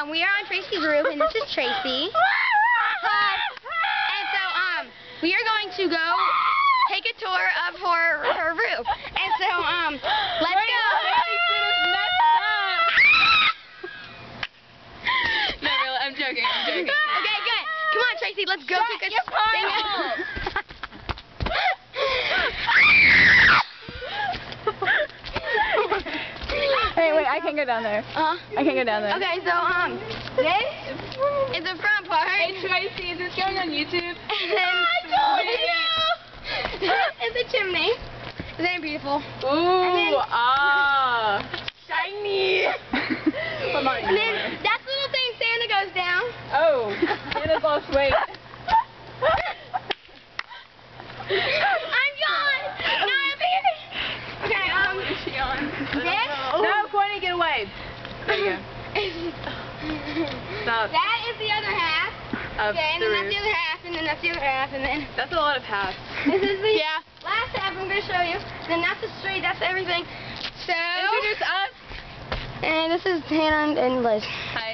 we are on Tracy's roof, and this is Tracy. Hi. And so, we are going to go take a tour of her roof. And so, let's go. No, really, I'm joking. Okay, good. Come on, Tracy, let's go take a thing. Hey, wait, I can't go down there. I can't go down there. Okay, so, this is the front part. Hey, Tracy, is this going on YouTube? And then, it's a chimney. Isn't it beautiful? Ooh, Shiny. Come on, And then, that little thing Santa goes down. oh, Santa's lost weight. I'm gone. No, I'm here. Okay, Is she on? this? No, Courtney, get away. There you go. Stop. That is the other half. Of Okay, and the then roof. that's the other half, and then that's the other half, and then That's a lot of halves. this is the Yeah. last half I'm going to show you. Then that's the street, that's everything. So, Introduce us. and this is Hannah and Liz. Hi.